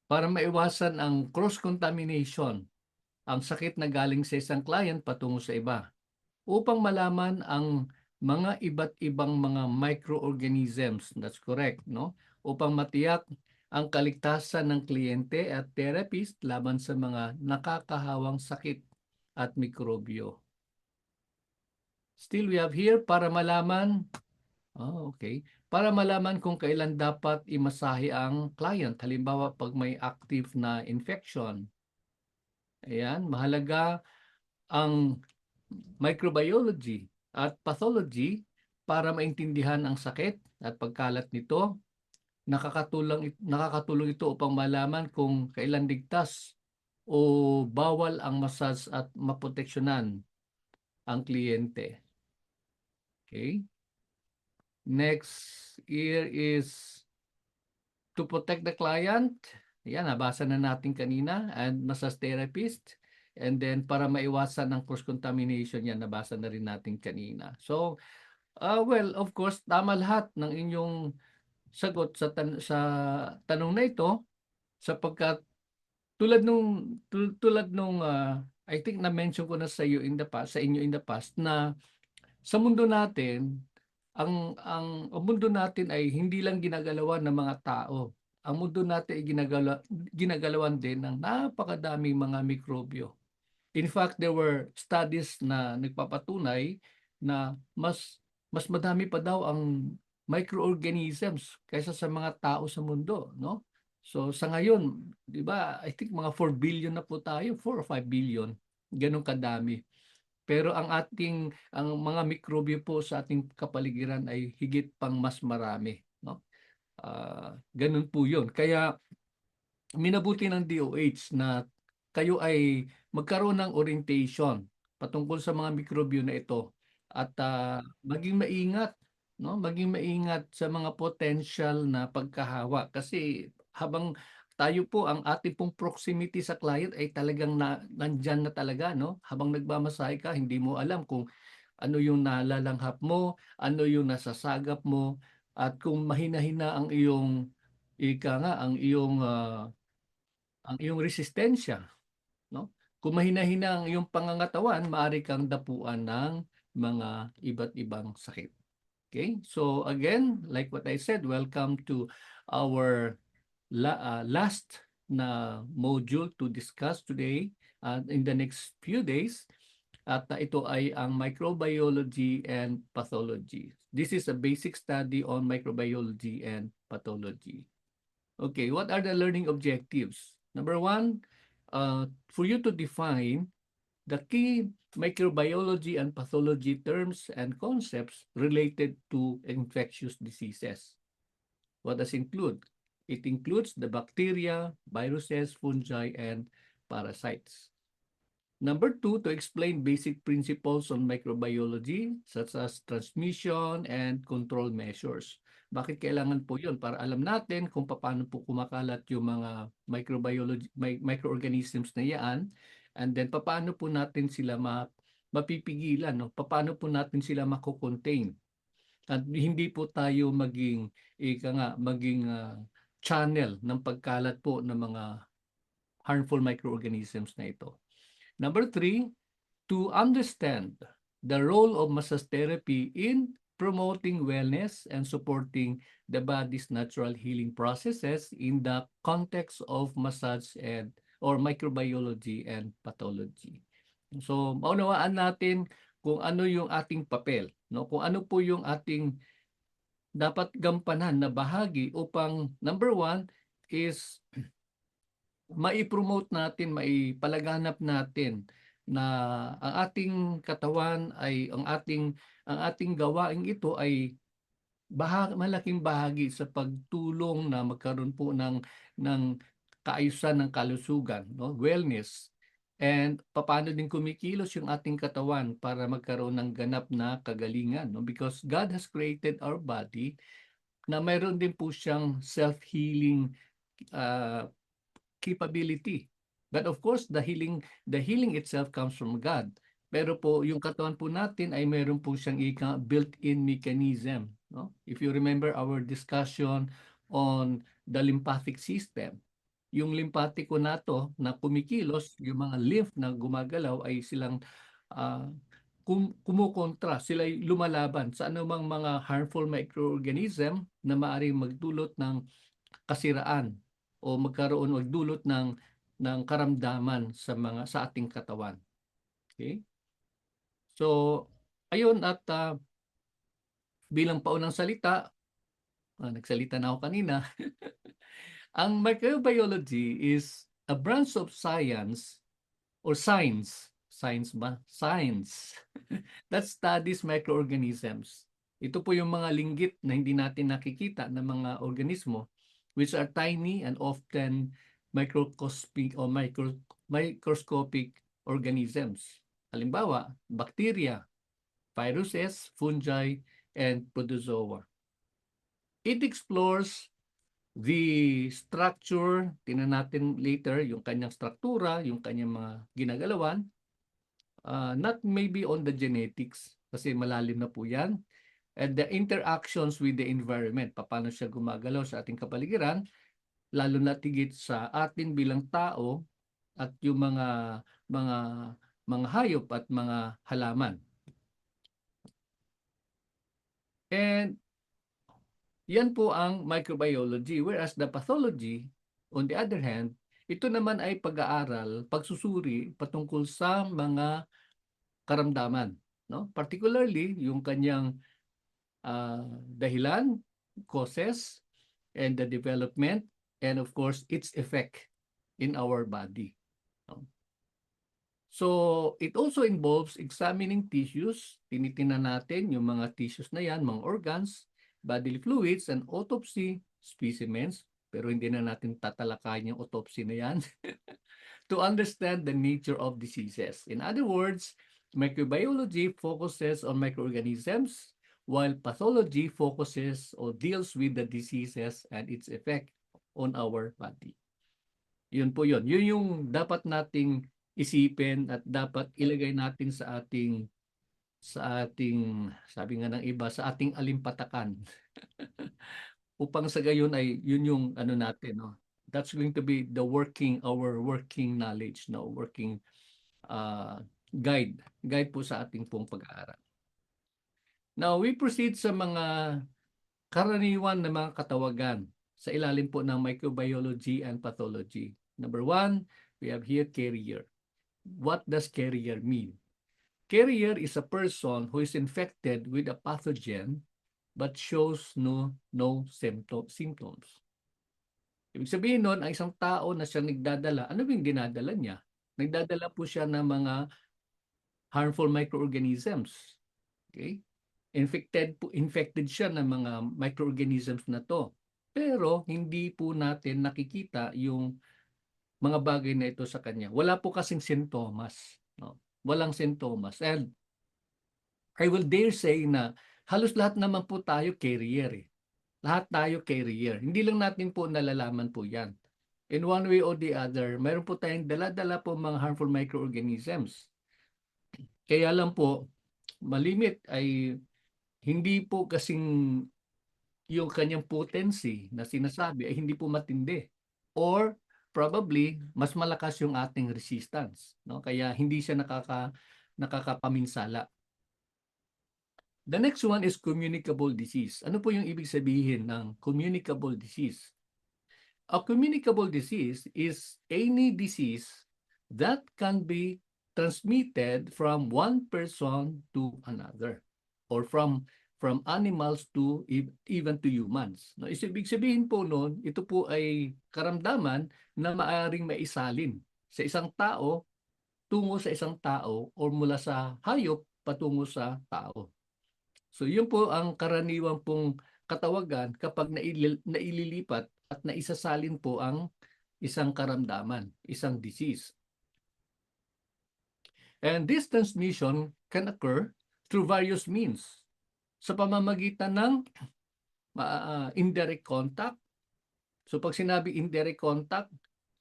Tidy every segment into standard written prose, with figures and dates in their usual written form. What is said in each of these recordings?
para maiwasan ang cross-contamination, ang sakit na galing sa isang client patungo sa iba, upang malaman ang mga iba't ibang mga microorganisms, that's correct, no? Upang matiyak ang kaligtasan ng kliyente at therapist laban sa mga nakakahawang sakit at mikrobyo. Still, we have here para malaman, okay, para malaman kung kailan dapat imasahe ang client. Halimbawa, pag may active na infection. Ayan, mahalaga ang microbiology at pathology para maintindihan ang sakit at pagkalat nito. Nakakatulong ito upang malaman kung kailan ligtas o bawal ang massage at maproteksyonan ang kliyente. Okay? Next here is to protect the client. Yan, nabasa na natin kanina, and massage therapist. And then para maiwasan ang cross-contamination, yan, nabasa na rin natin kanina. So, well, of course, tama lahat ng inyong sagot sa tanong na ito, sapagkat tulad nung I think na-mention ko na sa iyo in the past, sa inyo in the past, na sa mundo natin, ang mundo natin ay hindi lang ginagalawan ng mga tao. Ang mundo natin ay ginagalawan din ng napakadaming mga mikrobyo. In fact, there were studies na nagpapatunay na mas madami pa daw ang microorganisms kaysa sa mga tao sa mundo, no? So sa ngayon, 'di ba, I think mga 4 billion na po tayo, 4 or 5 billion, ganun kadami. Pero ang mga mikrobyo po sa ating kapaligiran ay higit pang mas marami, no? Ganun po 'yun. Kaya minabuti ng DOH na kayo ay magkaroon ng orientation patungkol sa mga mikrobyo na ito, at maging maingat, no? Maging maingat sa mga potential na pagkahawa, kasi habang tayo po, ang ating pong proximity sa client ay talagang nandyan na talaga, no? Habang nagmamasahe ka, hindi mo alam kung ano yung nalalanghap mo, ano yung nasasagap mo, at kung mahina-hina ang iyong ang iyong resistensya, no? Kung mahina-hina ang iyong pangangatawan, maaari kang dapuan ng mga iba't ibang sakit. Okay? So again, like what I said, welcome to our last na module to discuss today in the next few days. At ito ay ang microbiology and pathology. This is a basic study on microbiology and pathology. Okay, what are the learning objectives? Number one, for you to define the key microbiology and pathology terms and concepts related to infectious diseases. What does include? It includes the bacteria, viruses, fungi, and parasites. Number two, to explain basic principles on microbiology such as transmission and control measures. Bakit kailangan po yun? Para alam natin kung paano po kumakalat yung mga microorganisms na yan, and then paano po natin sila mapipigilan, no? Paano po natin sila mako-contain. At hindi po tayo maging channel ng pagkalat po ng mga harmful microorganisms na ito. Number three, to understand the role of massage therapy in promoting wellness and supporting the body's natural healing processes in the context of massage and or microbiology and pathology. So, maunawaan natin kung ano yung ating papel, no? Kung ano po yung ating dapat gampanan na bahagi upang number one is mai-promote natin, maipalaganap natin na ang ating katawan ay ang ating gawaing ito ay malaking bahagi sa pagtulong na magkaroon po ng kaayusan ng kalusugan, no? Wellness. And paano din kumikilos yung ating katawan para magkaroon ng ganap na kagalingan, no? Because God has created our body na mayroon din po siyang self-healing uh, capability. But of course, the healing itself comes from God. Pero po, yung katawan po natin ay meron po siyang built-in mechanism, no? If you remember our discussion on the lymphatic system, yung limpatiko nato na kumikilos, yung mga lymph na gumagalaw ay silang ah, kumukontra, sila'y lumalaban sa anumang mga harmful microorganism na maaaring magdulot ng kasiraan o magdulot ng karamdaman sa ating katawan. Okay? So, ayun at bilang paunang salita, nagsalita na ako kanina, ang microbiology is a branch of science or science ba? Science that studies microorganisms. Ito po yung mga linggit na hindi natin nakikita na mga organismo which are tiny and often microscopic or microscopic organisms. Halimbawa, bacteria, viruses, fungi, and protozoa. It explores the structure, tingnan natin later yung kanyang struktura, yung kanyang mga ginagalawan, not maybe on the genetics, kasi malalim na po yan, and the interactions with the environment, paano siya gumagalaw sa ating kapaligiran, lalo na tigit sa atin bilang tao at yung mga mga hayop at mga halaman. And yan po ang microbiology, whereas the pathology, on the other hand, ito naman ay pag-aaral, pagsusuri patungkol sa mga karamdaman, no? Particularly yung kanyang dahilan, causes, and the development, and of course, its effect in our body. No? So, it also involves examining tissues. Tinitingnan natin yung mga tissues na yan, mga organs, bodily fluids, and autopsy specimens. Pero hindi na natin tatalakayin yung autopsy na yan to understand the nature of diseases. In other words, microbiology focuses on microorganisms, while pathology focuses or deals with the diseases and its effect on our body. Yun po yun. Yun yung dapat nating isipin at dapat ilagay natin sa ating sabi nga ng iba sa ating alimpatakan upang sa gayon ay yun yung ano natin, no, that's going to be our working knowledge, no, working uh, guide po sa ating pong pag-aaral. Now we proceed sa mga karaniwan na mga katawagan sa ilalim po ng microbiology and pathology. Number one, we have here carrier. What does carrier mean? Carrier is a person who is infected with a pathogen but shows no symptoms. Ibig sabihin nun, ang isang tao na siyang nagdadala, ano yung dinadala niya? Nagdadala po siya ng mga harmful microorganisms. Okay? Infected siya ng mga microorganisms na to. Pero hindi po natin nakikita yung mga bagay na ito sa kanya. Wala po kasing sintomas, no? Walang sintomas. And I will dare say na halos lahat naman po tayo carrier eh. Lahat tayo carrier. Hindi lang natin po nalalaman po yan. In one way or the other, mayroon po tayong dala-dala po mga harmful microorganisms. Kaya lang po, malimit ay hindi po kasing yung kanyang potency na sinasabi ay hindi po matindi. Or probably, mas malakas yung ating resistance. No? Kaya hindi siya nakakapaminsala. The next one is communicable disease. Ano po yung ibig sabihin ng communicable disease? A communicable disease is any disease that can be transmitted from one person to another or from animals to even to humans. No, ibig sabihin po noon, ito po ay karamdaman na maaring maisalin sa isang tao tungo sa isang tao or mula sa hayop patungo sa tao. So yun po ang karaniwang pong katawagan kapag naililipat at naisasalin po ang isang karamdaman, isang disease. And this transmission can occur through various means. Sa pamamagitan ng indirect contact. So pag sinabi indirect contact,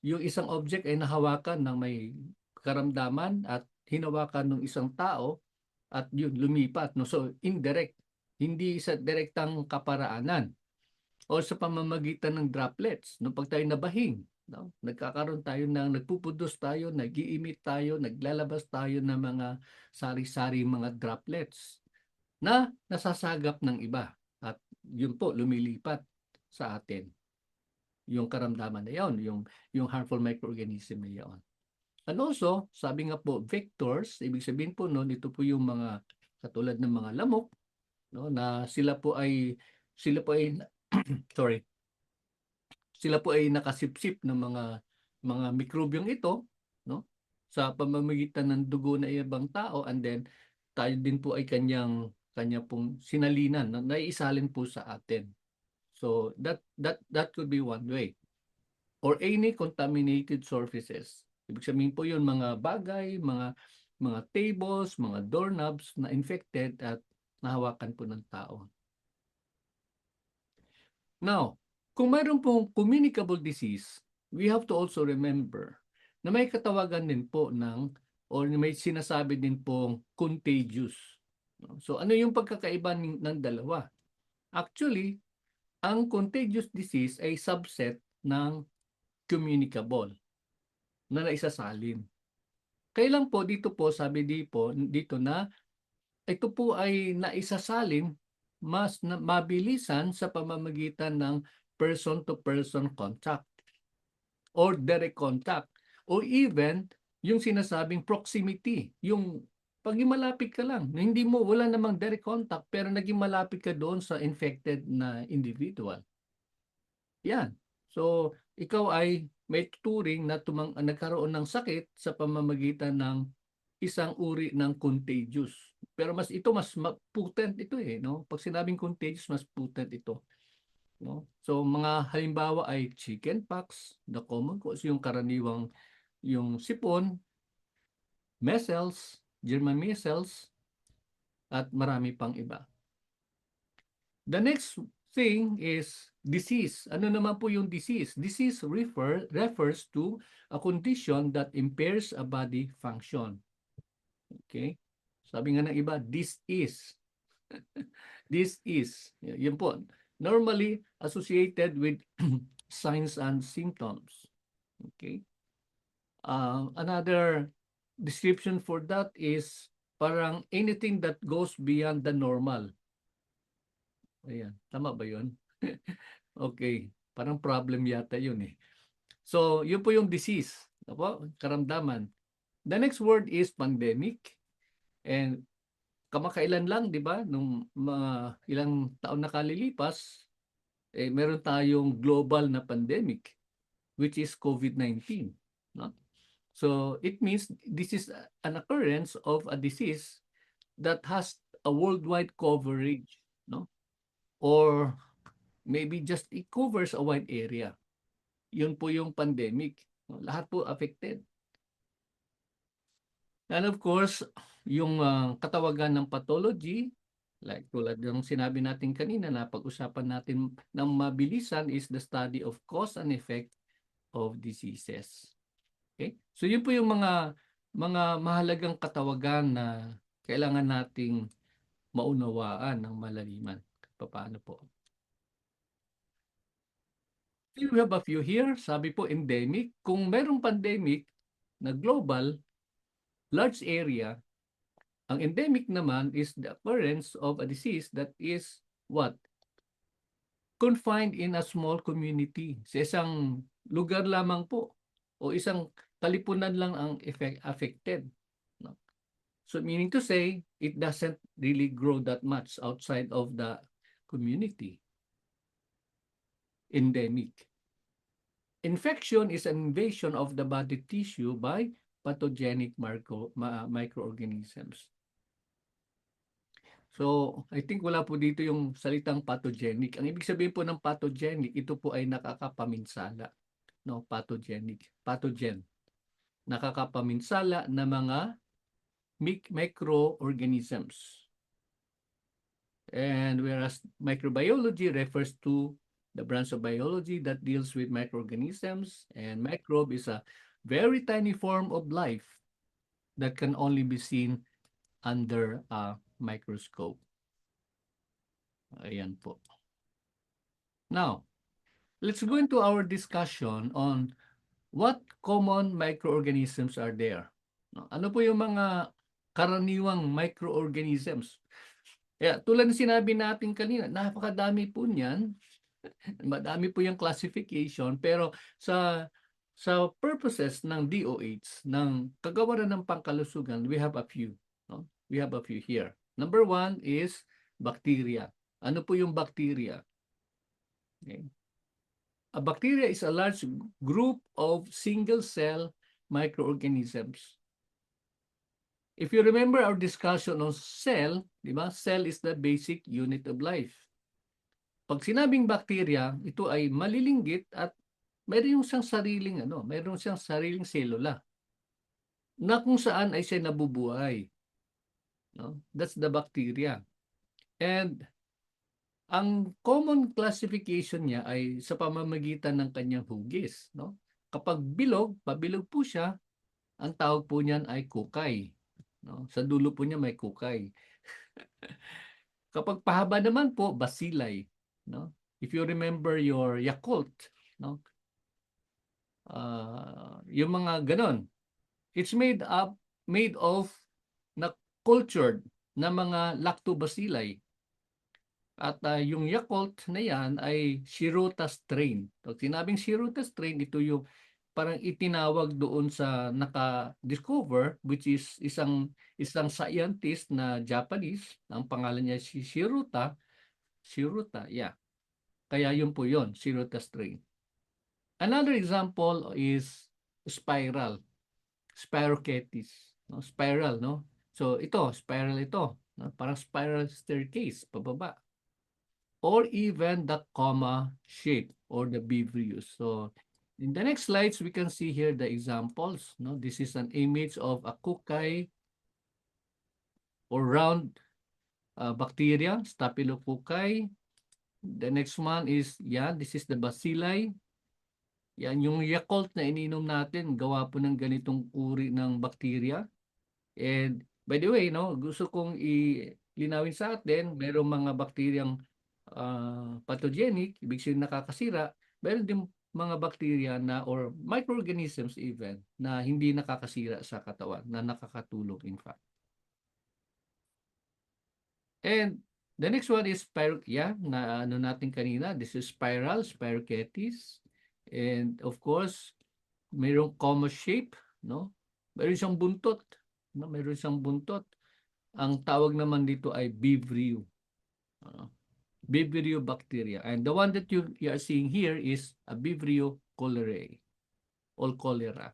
yung isang object ay nahawakan ng may karamdaman at hinawakan ng isang tao at yun lumipat, no? So indirect, hindi sa direktang kaparaanan. O sa pamamagitan ng droplets, no, pag tayo nabahing, no? Nagkakaroon tayo nagpupudos tayo, nag-i-emit tayo, naglalabas tayo ng mga sari-sari mga droplets na nasasagap ng iba. At yun po, lumilipat sa atin. Yung karamdaman na yun, yung harmful microorganism na yun. And also, sabi nga po, vectors, ibig sabihin po noon, ito po yung mga katulad ng mga lamok, no, na sila po ay sorry, sila po ay nakasipsip ng mga mikrobyong ito, no, sa pamamagitan ng dugo ng ibang tao, and then tayo din po ay kanya pong sinalinan, naiisalin po sa atin. So that could be one way. Or any contaminated surfaces. Ibig sabihin po yun, mga bagay, mga tables, mga doorknobs na infected at nahawakan po ng tao. Now, kung mayroon pong communicable disease, we have to also remember na may katawagan din po or may sinasabi din pong contagious. So ano yung pagkakaiba ng dalawa? Actually, ang contagious disease ay subset ng communicable na naisasalin. Kailan po dito po sabi dito na ito po ay naisasalin mas mabilisan sa pamamagitan ng person-to-person contact or direct contact or even yung sinasabing proximity, yung paging malapit ka lang, hindi mo, wala namang direct contact pero naging malapit ka doon sa infected na individual. Yan. So, ikaw ay may tuturing na nagkaroon ng sakit sa pamamagitan ng isang uri ng contagious. Pero mas potent ito no? Pag sinabing contagious, mas potent ito, no? So, mga halimbawa ay chickenpox, the common cause, yung karaniwang yung sipon, measles, German measles, at marami pang iba. The next thing is disease. Ano naman po yung disease? Disease refers to a condition that impairs a body function. Okay? Sabi nga ng iba, this is. This is. Yun po. Normally associated with signs and symptoms. Okay? Another description for that is parang anything that goes beyond the normal. Ayan. Tama ba yun? Okay. Parang problem yata yun eh. So, yun po yung disease. Opo, karamdaman. The next word is pandemic. And kamakailan lang, di ba, nung mga ilang taon na kalilipas, meron tayong global na pandemic, which is COVID-19. No? So, it means this is an occurrence of a disease that has a worldwide coverage, no? Or maybe just it covers a wide area. Yun po yung pandemic. Lahat po affected. And of course, yung katawagan ng pathology, like tulad ng sinabi natin kanina na pag-usapan natin ng mabilisan is the study of cause and effect of diseases. Okay? So yun po yung mga mahalagang katawagan na kailangan nating maunawaan ng malaliman. Paano po? We have a few here. Sabi po endemic. Kung merong pandemic na global, large area, ang endemic naman is the occurrence of a disease that is what? Confined in a small community. Sa isang lugar lamang po o isang kalipunan lang ang affected. No? So meaning to say, it doesn't really grow that much outside of the community. Endemic. Infection is an invasion of the body tissue by pathogenic microorganisms. So, I think wala po dito yung salitang pathogenic. Ang ibig sabihin po ng pathogenic, ito po ay nakakapaminsala. No, pathogenic. Pathogen. Nakakapaminsala na mga microorganisms. And whereas microbiology refers to the branch of biology that deals with microorganisms, and microbe is a very tiny form of life that can only be seen under a microscope. Ayan po. Now, let's go into our discussion on what common microorganisms are there? No, ano po yung mga karaniwang microorganisms? Kaya tulad ng sinabi natin kanina, napakadami po niyan. Madami po yung classification, pero sa purposes ng DOH, ng Kagawaran ng Pangkalusugan, we have a few. No? We have a few here. Number one is bacteria. Ano po yung bacteria? Okay. A bacteria is a large group of single-cell microorganisms. If you remember our discussion on cell, di ba? Cell is the basic unit of life. Pag sinabing bacteria, ito ay malilinggit at mayroon siyang sariling selula na kung saan ay siya nabubuhay. No? That's the bacteria. And ang common classification niya ay sa pamamagitan ng kanyang hugis. No? Kapag pabilog po siya, ang tawag po niyan ay kukay. No? Sa dulo po niya may kukay. Kapag pahaba naman po, bacilli. No? If you remember your Yakult, no? Yung mga ganon, it's made of na cultured na mga lactobacilli. At yung Yakult na yan ay Shirota strain. Pag sinabing Shirota strain, ito yung parang itinawag doon sa naka-discover, which is isang scientist na Japanese. Ang pangalan niya si Shirota, yeah. Kaya yun po yun, Shirota strain. Another example is Spirochetes, no? Spiral, no? So spiral ito, no? Parang spiral staircase pababa. Or even the comma shape or the Vibrio. So in the next slides, we can see here the examples. No, this is an image of a kukay or round bacteria, Staphylococcus. The next one is this is the bacilli. Yan yung Yakult na ininom natin, gawa po ng ganitong uri ng bacteria. And by the way, no, gusto kong ilinawin sa atin, mayroong mga bakteryang pathogenic, ibig sabihin nakakasira, mayroon din mga bakterya na or microorganisms even na hindi nakakasira sa katawan, na nakakatulong in fact. And the next one is na ano natin kanina, this is Spirochetes. And of course, mayroong comma shape, no? Mayroon siyang buntot, no? Mayroon siyang buntot. Ang tawag naman dito ay Vibrio. Vibrio bacteria. And the one that you are seeing here is a Vibrio cholerae or cholera.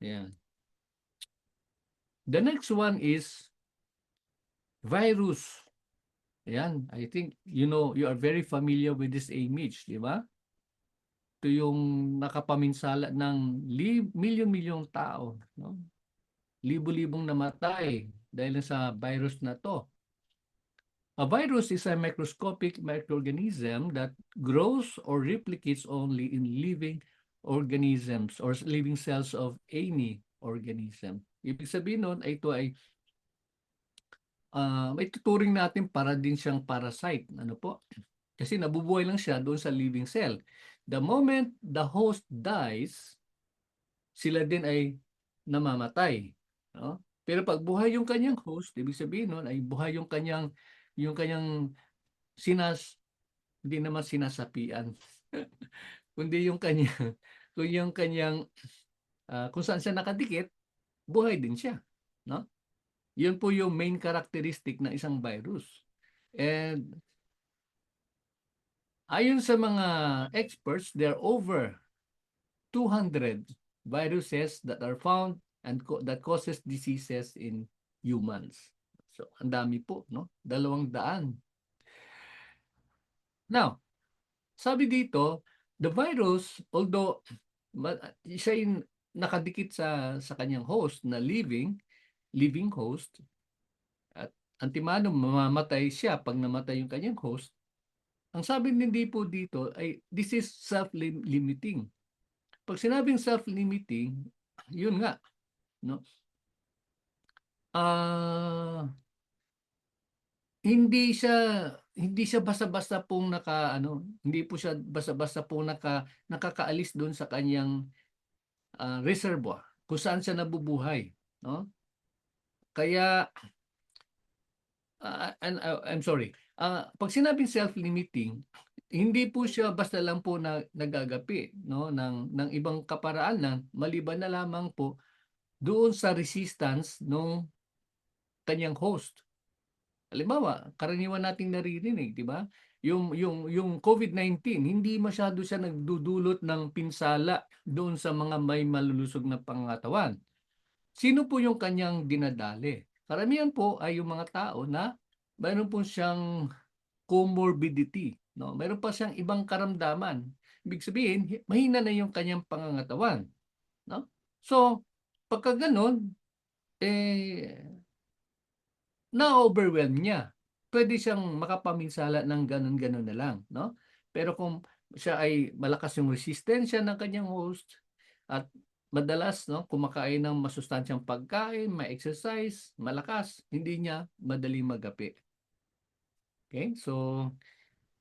Yeah. The next one is virus. Ayan, I think you are very familiar with this image, di ba? Ito yung nakapaminsala ng milyon-milyong tao, no? Libo-libong namatay dahil sa virus na to. A virus is a microscopic microorganism that grows or replicates only in living organisms or living cells of any organism. Ibig sabihin nun, ito ay may tuturing natin para din siyang parasite. Ano po? Kasi nabubuhay lang siya doon sa living cell. The moment the host dies, sila din ay namamatay. No? Pero pag buhay yung kanyang host, ibig sabihin nun ay buhay yung kanyang hindi naman sinasapian. Kundi yung kanyang, kung saan siya nakadikit, buhay din siya. No? Yun po yung main characteristic ng isang virus. And ayon sa mga experts, there are over 200 viruses that are found and that causes diseases in humans. So, ang dami po, no? 200. Now, sabi dito, the virus, although siya yung nakadikit sa kanyang host na living host, at antimano mamamatay siya pag namatay yung kanyang host, ang sabi hindi po dito ay this is self-limiting. Pag sinabing self-limiting, yun nga, no? Hindi siya hindi siya basta-basta pong hindi po siya basta-basta pong nakakaalis doon sa kanyang reservoir kung saan siya nabubuhay, no? Kaya I'm sorry. Pag sinabing self-limiting, hindi po siya basta lang po na nagagapi, no, ng ibang kaparaanan maliban na lamang po doon sa resistance nung kanyang host. Halimbawa, karaniwan nating naririnig, 'di ba? Yung COVID-19, hindi masyado siya nagdudulot ng pinsala doon sa mga may malulusog na pangangatawan. Sino po yung kanyang dinadali? Karamihan po ay yung mga tao na mayroon po siyang comorbidity, no? Mayroon pa siyang ibang karamdaman. Ibig sabihin, mahina na yung kanyang pangangatawan, no? So, pagka gano'n, eh, na-overwhelm niya. Pwede siyang makapaminsala ng gano'n-gano'n na lang, no? Pero kung siya ay malakas yung resistensya ng kanyang host at madalas, no, kumakain ng masustansyang pagkain, may exercise, malakas, hindi niya madali magapi. Okay? So,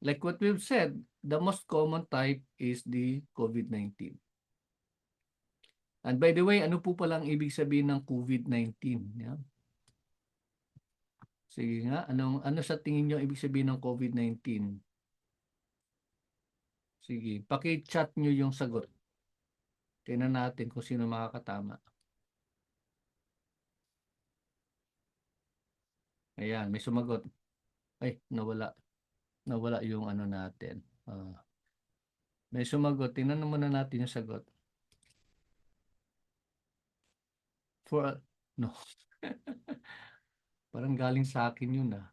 like what we've said, the most common type is the COVID-19. And by the way, ano po palang ibig sabihin ng COVID-19? Yeah? Sige nga, ano sa tingin niyo ibig sabihin ng COVID-19? Sige, paki-chat niyo yung sagot. Tingnan natin kung sino makakatama. Ayan, may sumagot. Ay, nawala. Nawala yung ano natin. May sumagot. Tingnan muna natin yung sagot. No. Parang galing sa akin yun ah.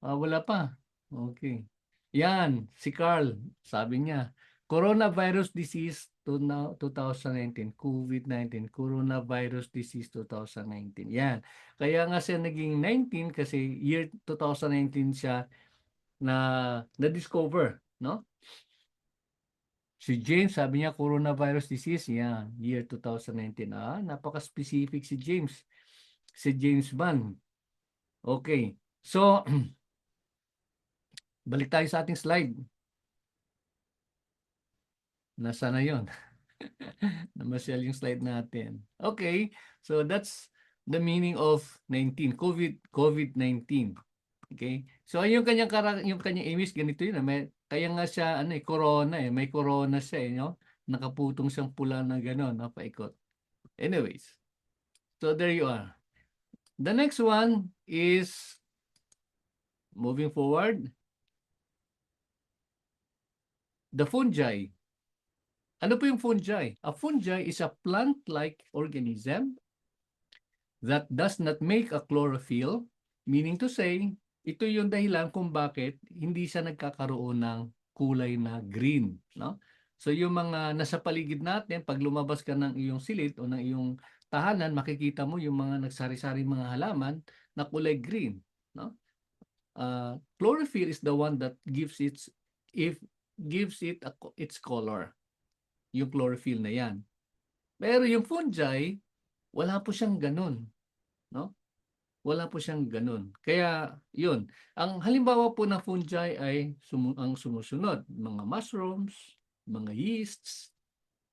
Wala pa. Okay. Yan, si Carl, sabi niya, coronavirus disease to now 2019, COVID-19, coronavirus disease 2019. Yan. Kaya nga siya naging 19 kasi year 2019 siya na-discover, no? Si James, sabi niya coronavirus disease, yan, year 2019. Napaka-specific si James. Si James Van. Okay. So, balik tayo sa ating slide. Nasa na yon? Namasyal yung slide natin. Okay, so that's the meaning of 19, COVID-19. Okay? So yung kanyang image ganito yun, may kaya nga siya corona may corona siya no? Nakaputong siyang pula na gano'n, no, paikot. Anyways, so there you are. The next one is moving forward, the fungi. Ano po yung fungi? A fungi is a plant-like organism that does not make a chlorophyll, meaning to say, ito yung dahilan kung bakit hindi siya nagkakaroon ng kulay na green, no? So yung mga nasa paligid natin, pag lumabas ka ng iyong silid o ng iyong tahanan, makikita mo yung mga nagsari-sari mga halaman na kulay green, no? Chlorophyll is the one that if gives it its color, yung chlorophyll na yan. Pero yung fungi, wala po siyang ganun, no? Wala po siyang ganun. Kaya, yun. Ang halimbawa po ng fungi ay ang sumusunod. Mga mushrooms, mga yeasts,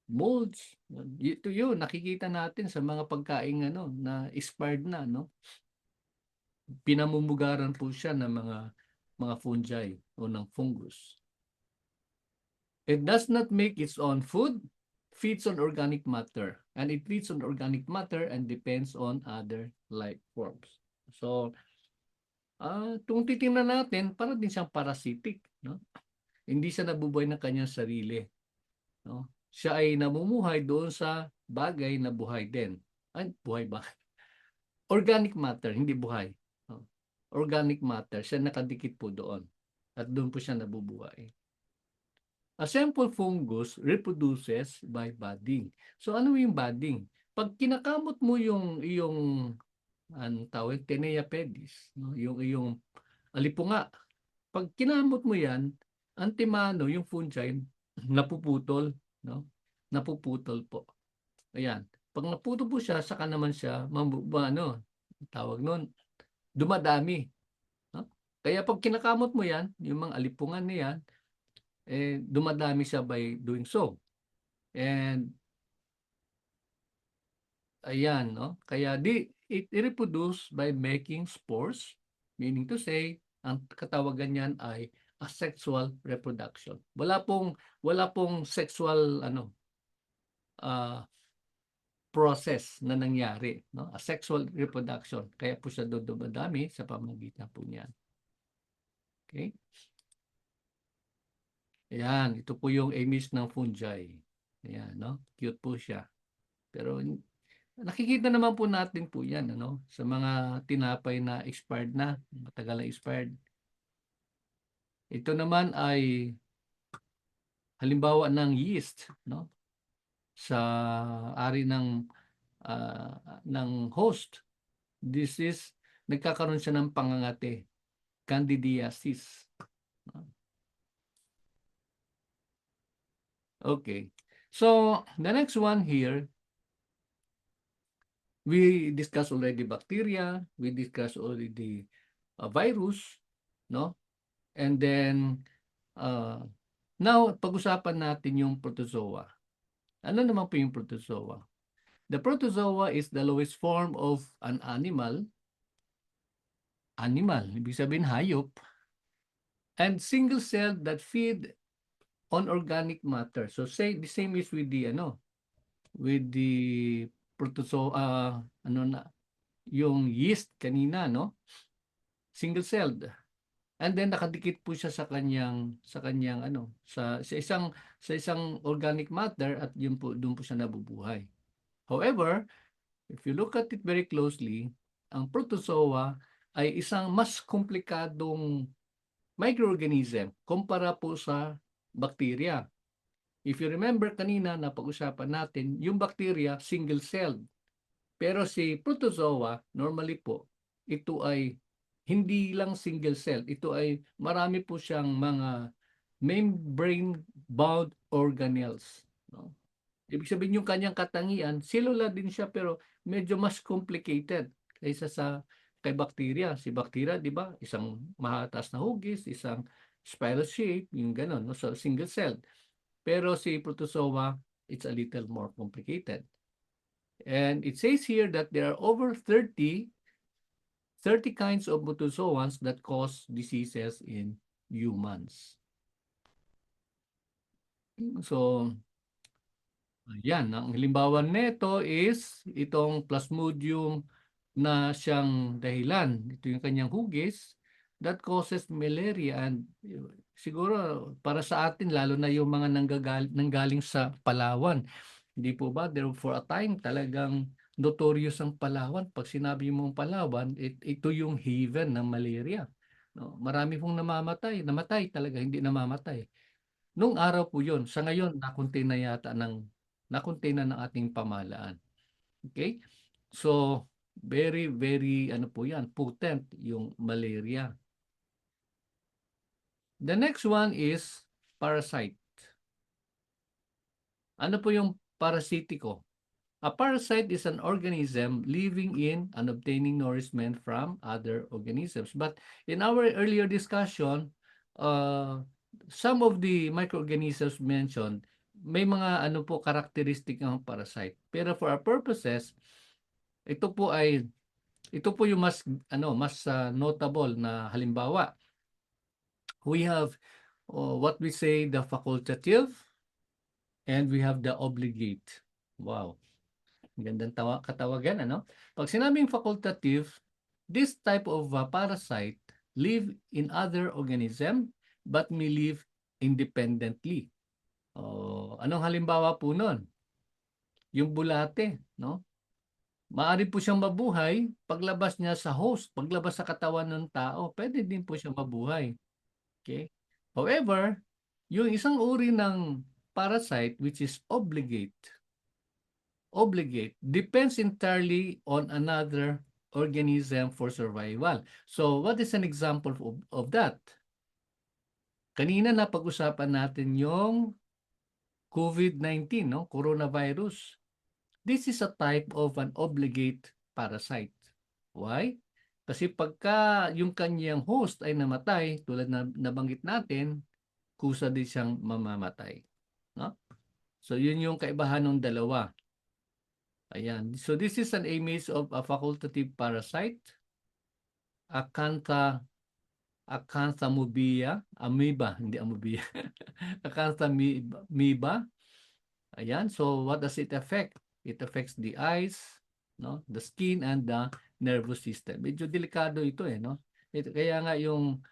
molds. Ito yun, nakikita natin sa mga pagkain na expired na, no? Pinamumugaran po siya ng mga fungi o ng fungus. It does not make its own food, feeds on organic matter. And it feeds on organic matter and depends on other life forms. So, kung titingnan natin, para din siyang parasitic, no? Hindi siya nabubuhay ng kanyang sarili, no? Siya ay namumuhay doon sa bagay na buhay din. Ay, buhay ba? Organic matter, hindi buhay. No? Organic matter, siya nakadikit po doon. At doon po siya nabubuhay. A simple fungus reproduces by budding. So ano yung budding? Pag kinakamot mo yung iyong tawag Tenea pedis, no? Yung iyong alipunga. Pag kinamot mo yan, antimano yung fungi napuputol, no? Napuputol po. Ayan. Pag naputol po siya, saka naman siya tawag nun, dumadami, no? Kaya pag kinakamot mo yan, yung mga alipungan na yan, dumadami siya by doing so. And ayan, no? Kaya it reproduce by making spores, meaning to say, ang katawagan niyan ay asexual reproduction. Wala pong sexual ah, process na nangyari, no? Asexual reproduction. Kaya po siya dumadami sa pamamagitan po niyan. Okay? Ayan, ito po yung image ng fungi. Ayan, no? Cute po siya. Pero nakikita naman po natin po yan, sa mga tinapay na expired na, matagal na expired. Ito naman ay halimbawa ng yeast, no? Sa ari ng host. This is, nagkakaroon siya ng pangangati, candidiasis. Okay. So, the next one here, we discussed already bacteria, we discussed already virus, no? And then, now, pag-usapan natin yung protozoa. Ano naman po yung protozoa? The protozoa is the lowest form of an animal, ibig sabihin hayop, and single-celled that feed on organic matter. So say the same is with the protozoa, yung yeast kanina, no? Single-celled. And then nakadikit po siya sa kanyang sa isang organic matter at yun po doon po siya nabubuhay. However, if you look at it very closely, ang protozoa ay isang mas komplikadong microorganism kumpara po sa bacteria. If you remember kanina na pag-usapan natin, yung bacteria single-celled. Pero si protozoa, normally po, ito ay hindi lang single cell. Ito ay marami po siyang mga membrane-bound organelles. No? Ibig sabihin yung kanyang katangian, cellular din siya pero medyo mas complicated kaysa kay bacteria. Si bacteria, di ba, isang mahatas na hugis, isang spiral shape, yung gano'n, no? So single cell. Pero si protozoa, it's a little more complicated. And it says here that there are over 30 kinds of protozoans that cause diseases in humans. So, ayan, ang halimbawa nito is itong Plasmodium na siyang dahilan. Ito yung kanyang hugis that causes malaria, and siguro para sa atin, lalo na yung mga nanggaling sa Palawan. Hindi po ba? There for a time talagang notorious ang Palawan. Pag sinabi mong Palawan, ito yung haven ng malaria. No? Marami pong namatay talaga, hindi namamatay. Nung araw po yun. Sa ngayon, nakontain na ng ating pamahalaan. Okay? So, very, very, po yan, potent yung malaria. The next one is parasite. Ano po yung parasitiko? A parasite is an organism living in and obtaining nourishment from other organisms. But in our earlier discussion, some of the microorganisms mentioned, may mga characteristic ng parasite. Pero for our purposes, ito po yung mas notable na halimbawa. We have what we say the facultative and we have the obligate. Wow. Gandang katawagan, Pag sinabing facultative, this type of parasite live in other organism but may live independently. Anong halimbawa po nun? Yung bulate, no? Maaari po siyang mabuhay paglabas niya sa host, paglabas sa katawan ng tao, pwede din po siyang mabuhay. Okay? However, yung isang uri ng parasite which is obligate depends entirely on another organism for survival. So what is an example of that? Kanina na pag-usapan natin yung COVID-19, no? Coronavirus. This is a type of an obligate parasite. Why? Kasi pagka yung kanyang host ay namatay, tulad na nabanggit natin, kusa din siyang mamamatay. No? So yun yung kaibahan ng dalawa. Ayan. So this is an image of a facultative parasite, Acantha Acanthamoeba, amoeba, hindi amoeba. Acanthamoeba. Ayan. So what does it affect? It affects the eyes, no, the skin and the nervous system. Medyo delikado ito no. Kaya nga yung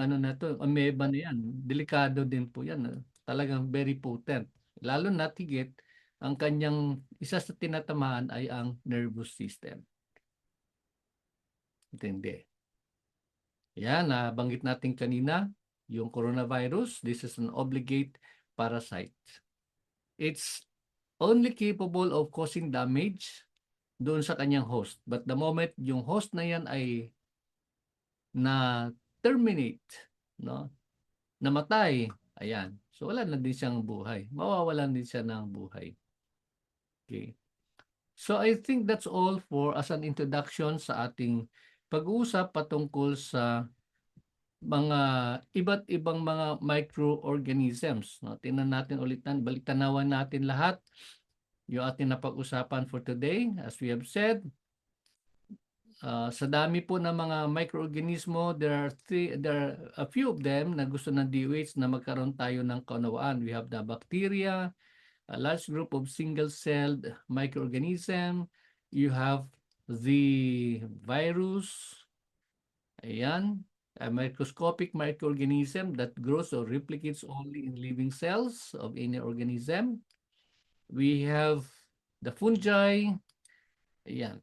ano na to, amoeba na yan, delikado din po yan. Talagang very potent. Lalo na tigit ang kanyang isa sa tinatamaan ay ang nervous system. Intindi. Yan, nabanggit natin kanina, yung coronavirus, this is an obligate parasite. It's only capable of causing damage doon sa kanyang host. But the moment yung host na yan ay na-terminate, no? Namatay, ayan. So wala na din siyang buhay. Mawawalan din siya ng buhay. Okay. So I think that's all for as an introduction sa ating pag-uusap patungkol sa mga iba't ibang mga microorganisms. No? Tingnan natin ulit, baliktanawan natin lahat yung ating napag-usapan for today. As we have said, sa dami po ng mga microorganismo, there are a few of them na gusto ng DOH na magkaroon tayo ng kaunawaan. We have the bacteria, a large group of single-celled microorganism. You have the virus, ayan, a microscopic microorganism that grows or replicates only in living cells of any organism. We have the fungi, ayan,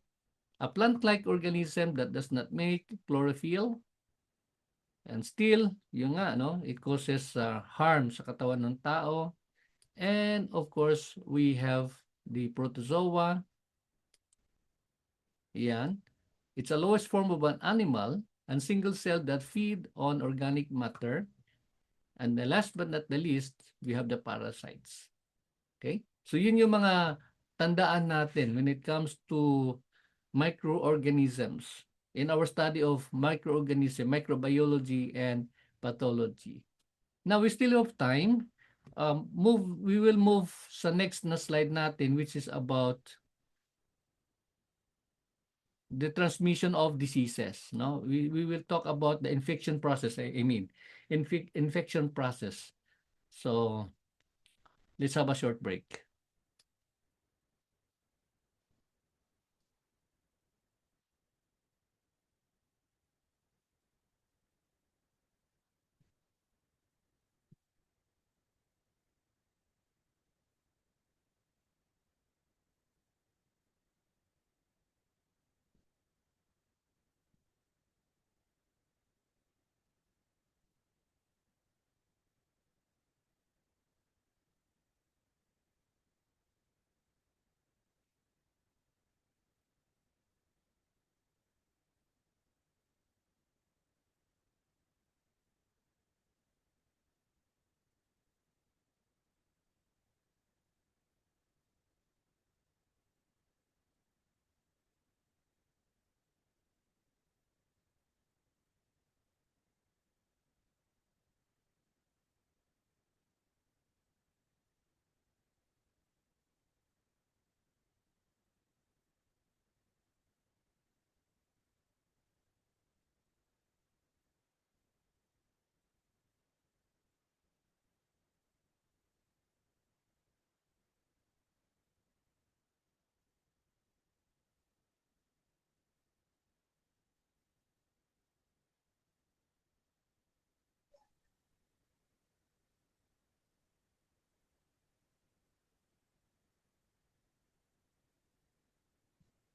a plant-like organism that does not make chlorophyll, and still, yung nga, no, it causes harm sa katawan ng tao. And of course, we have the protozoa. Yan. It's a lowest form of an animal and single cell that feed on organic matter. And the last but not the least, we have the parasites. Okay? So yun yung mga tandaan natin when it comes to microorganisms in our study of microorganism, microbiology, and pathology. Now, we still have time. We will move sa next na slide natin, which is about the transmission of diseases. No, we will talk about the infection process. I mean, infection process. So let's have a short break.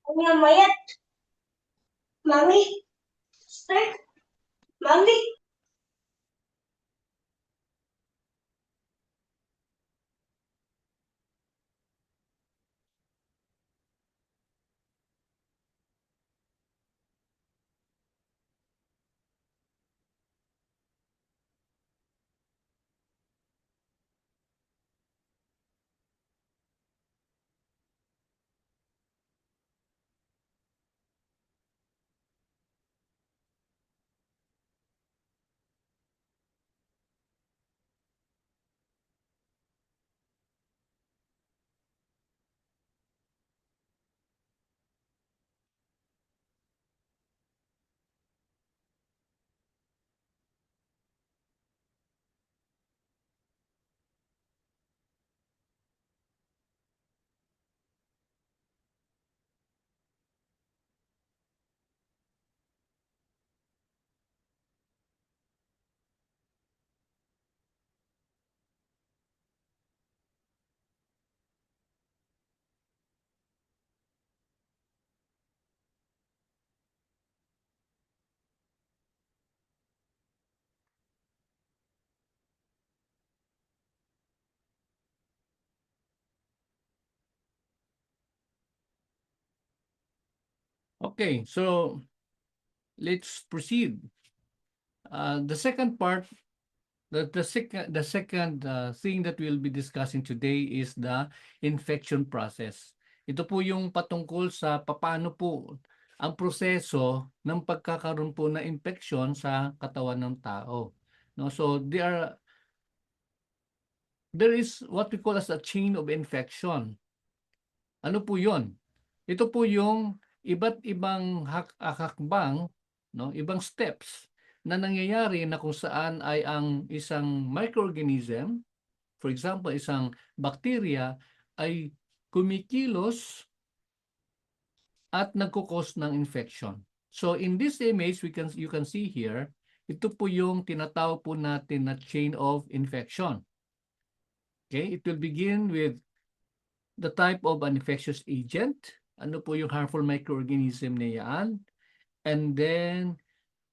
Punya mayat, mami, steak, mami. Okay, so let's proceed. The second part, the second thing that we'll be discussing today is the infection process. Ito po yung patungkol sa papaano po ang proseso ng pagkakaroon po ng infection sa katawan ng tao. No, so there is what we call as a chain of infection. Ano po 'yon? Ito po yung iba't ibang hakbang, no, ibang steps na nangyayari na kung saan ay ang isang microorganism, for example, isang bacteria ay kumikilos at nagko-cause ng infection. So in this image, you can see here, ito po yung tinatawag po natin na chain of infection. Okay, it will begin with the type of an infectious agent, ano po yung harmful microorganism na yan, and then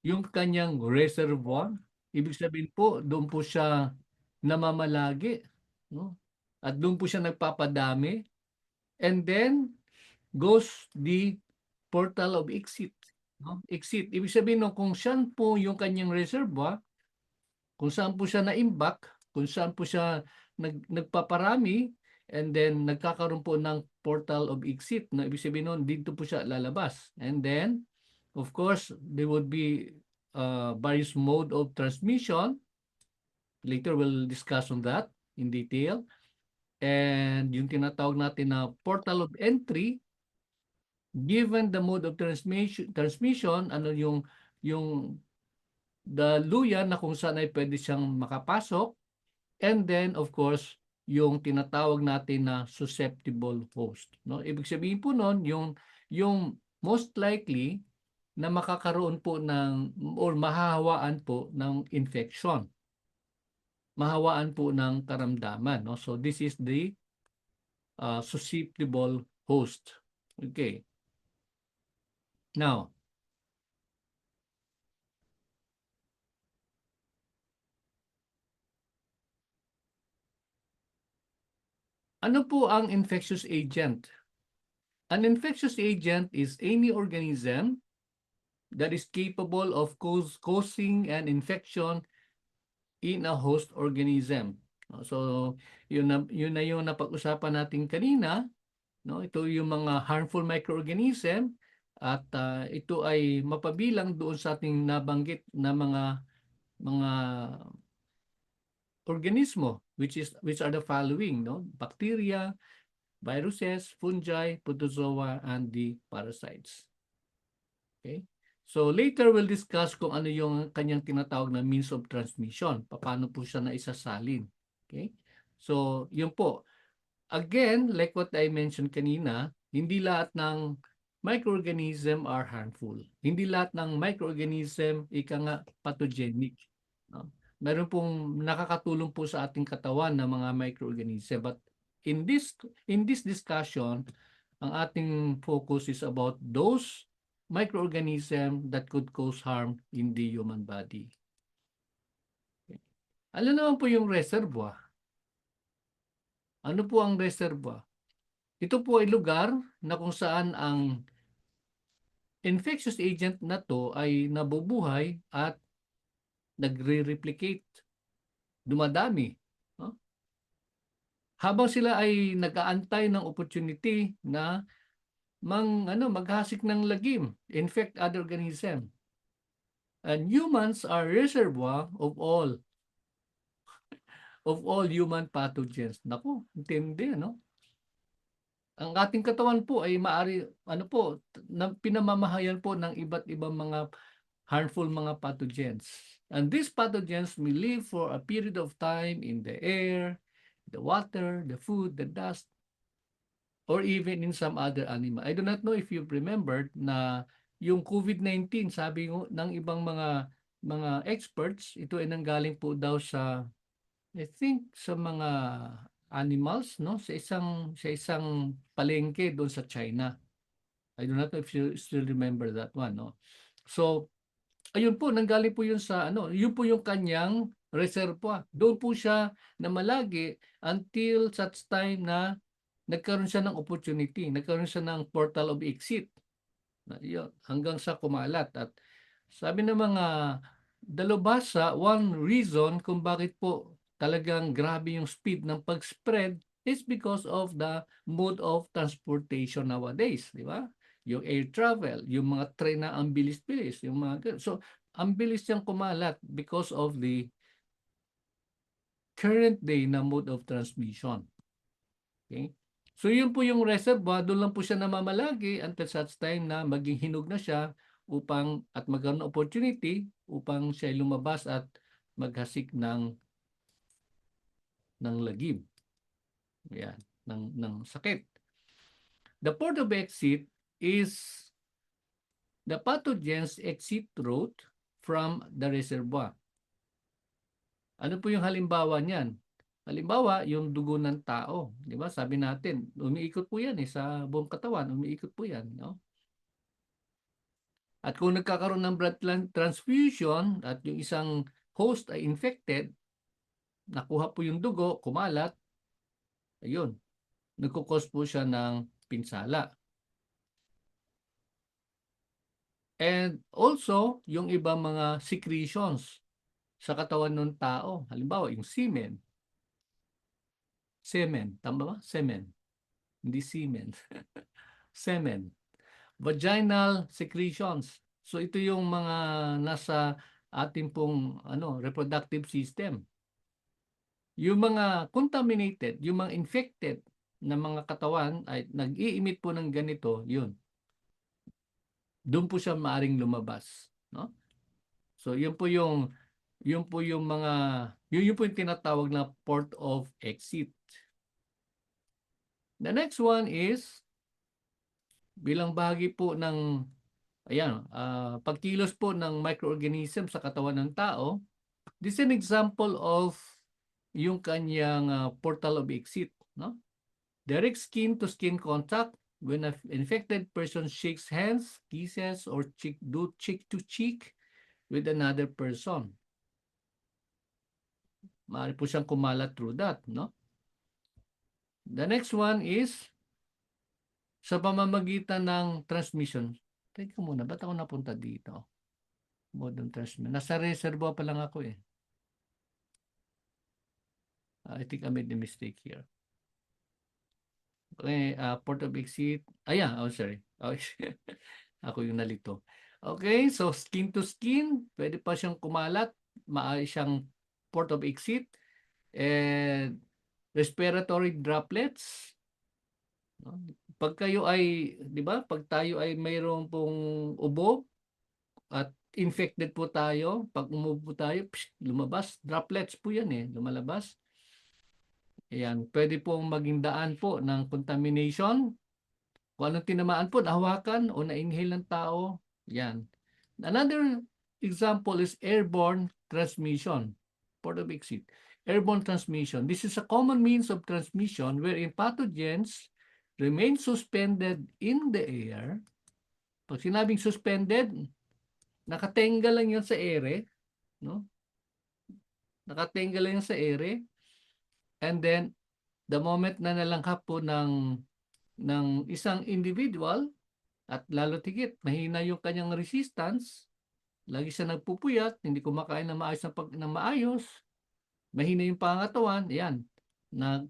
yung kanyang reservoir, ibig sabihin po, doon po siya namamalagi, no? At doon po siya nagpapadami, and then goes the portal of exit, no? Exit, ibig sabihin no, kung saan po yung kanyang reservoir, kung saan po siya naimbak, kung saan po siya nagpaparami, and then nagkakaroon po ng portal of exit, na ibig sabihin nun, dito po siya lalabas. And then, of course, there would be various mode of transmission. Later, we'll discuss on that in detail. And yung tinatawag natin na portal of entry, given the mode of transmission, ano yung daluyan na kung saan ay pwede siyang makapasok, and then of course yung tinatawag natin na susceptible host, no? Ibig sabihin po noon yung most likely na makakaroon po ng or mahahawaan po ng infection, mahawaan po ng karamdaman, no? So this is the susceptible host. Okay, now ano po ang infectious agent? An infectious agent is any organism that is capable of causing an infection in a host organism. So, yun na yung napag-usapan natin kanina, no? Ito yung mga harmful microorganism at ito ay mapabilang doon sa ating nabanggit na mga organismo which are the following, no? Bacteria, viruses, fungi, protozoa, and the parasites. Okay? So later we'll discuss kung ano yung kanyang tinatawag na means of transmission. Paano po siya naisasalin. Okay? So yun po. Again, like what I mentioned kanina, hindi lahat ng microorganism are harmful. Hindi lahat ng microorganism ika nga pathogenic. No? Meron pong nakakatulong po sa ating katawan ng mga microorganism. But in this discussion, ang ating focus is about those microorganism that could cause harm in the human body. Okay. Ano naman po yung reservoir? Ano po ang reservoir? Ito po ay lugar na kung saan ang infectious agent na to ay nabubuhay at nagre-replicate, dumadami. No? Habang sila ay nag-aantay ng opportunity na maghasik ng lagim, infect other organism. And humans are reservoir of all human pathogens. Naku, intindi, no? Ang ating katawan po ay maari, pinamamahayan po ng iba't ibang mga harmful mga pathogens. And these pathogens may live for a period of time in the air, the water, the food, the dust, or even in some other animal. I do not know if you've remembered na yung COVID-19, sabi ng ibang mga experts, ito ay nanggaling po daw sa, I think, sa mga animals, no? Sa isang palengke doon sa China. I do not know if you still remember that one, no? So, ayun po, nanggaling po yun sa yun po yung kanyang reservoir. Doon po siya na malagi until such time na nagkaroon siya ng opportunity, nagkaroon siya ng portal of exit. Yun, hanggang sa kumalat. At sabi ng mga dalubhasa, one reason kung bakit po talagang grabe yung speed ng pag-spread is because of the mode of transportation nowadays, di ba? Yung air travel, yung mga train na ang bilis-bilis, yung mga so ang bilis niyang kumalat because of the current day na mode of transmission. Okay? So yun po yung reservoir, doon lang po siya namamalagi until such time na maging hinog na siya upang at magkaroon ng opportunity upang siya lumabas at maghasik ng lagim. Yan, ng sakit. The port of exit is the pathogens exit route from the reservoir. Ano po yung halimbawa niyan? Halimbawa, yung dugo ng tao, 'di ba? Sabi natin, umiikot po 'yan sa buong katawan, umiikot po 'yan, no? At kung nagkakaroon ng blood transfusion at yung isang host ay infected, nakuha po yung dugo, kumalat, ayun, nagkukos po siya ng pinsala. And also, yung ibang mga secretions sa katawan ng tao. Halimbawa, yung semen. Semen. Tama ba? Semen. Hindi semen. Semen. Vaginal secretions. So ito yung mga nasa ating pong reproductive system. Yung mga contaminated, yung mga infected na mga katawan ay nag-i-emit po ng ganito, yun. Doon po siya maaring lumabas, no? So yun po yung mga yun po yung tinatawag na port of exit. The next one is bilang bahagi po ng pagkilos po ng microorganism sa katawan ng tao. This is an example of yung kanyang portal of exit, no? Direct skin-to-skin contact when an infected person shakes hands, kisses, or do cheek-to-cheek with another person. Maaari po siyang kumalat through that, no? The next one is sa pamamagitan ng transmission. Teka muna, ba't ako napunta dito? Mode of transmission. Nasa reservoir pa lang ako eh. I think I made a mistake here. Okay, port of exit. Oh sorry. Oh, ako yung nalito. Okay, so skin to skin, pwede pa siyang kumalat, maaari siyang port of exit, and respiratory droplets. No? Pag kayo ay, di ba, pag tayo ay mayroong pong ubo at infected po tayo, pag umubo tayo, lumabas, droplets po yan eh, lumalabas. Ayan, pwede pong maging daan po ng contamination. Kung anong tinamaan po, nahawakan o na-inhale ng tao, yan. Another example is airborne transmission, port of exit. Airborne transmission. This is a common means of transmission wherein pathogens remain suspended in the air. Pag sinabing suspended, nakatenga lang yan sa ere, no? Nakatenga lang yan sa ere. And then, the moment na nalanghap po ng isang individual, at lalo tigit, mahina yung kanyang resistance, lagi siya nagpupuyat, hindi kumakain na maayos ng maayos, mahina yung pangatawan, yan, na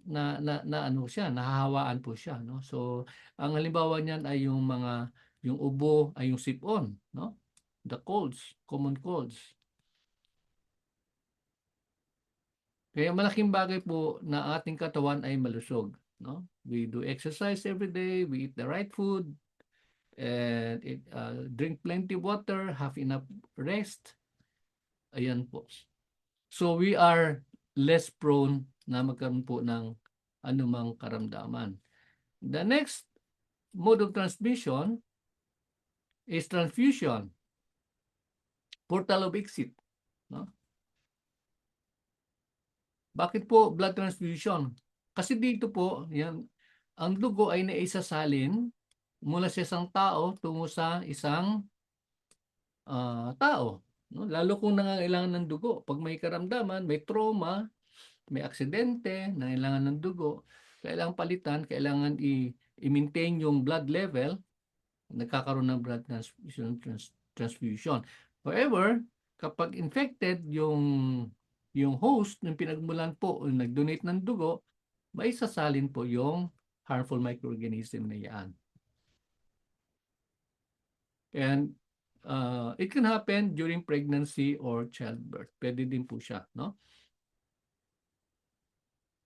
ano siya, nahahawaan po siya, no? So, ang halimbawa niyan ay yung ubo ay yung sipon, no? The colds, common colds. Kaya malaking bagay po na ating katawan ay malusog, no? We do exercise every day, we eat the right food, and drink plenty water, have enough rest. Ayan po. So we are less prone na magkaroon po ng anumang karamdaman. The next mode of transmission is transfusion, portal of exit. No? Bakit po blood transfusion? Kasi dito po, yan, ang dugo ay naisasalin mula sa isang tao tungo sa isang tao. No? Lalo kung nangangailangan ng dugo. Pag may karamdaman, may trauma, may aksidente, nangailangan ng dugo, kailangan palitan, kailangan i-maintain yung blood level, nagkakaroon ng blood transfusion. However, kapag infected yung host ng pinagmulan po o nag-donate ng dugo, may sasalin po yung harmful microorganism na yan. And it can happen during pregnancy or childbirth. Pwede din po siya, no?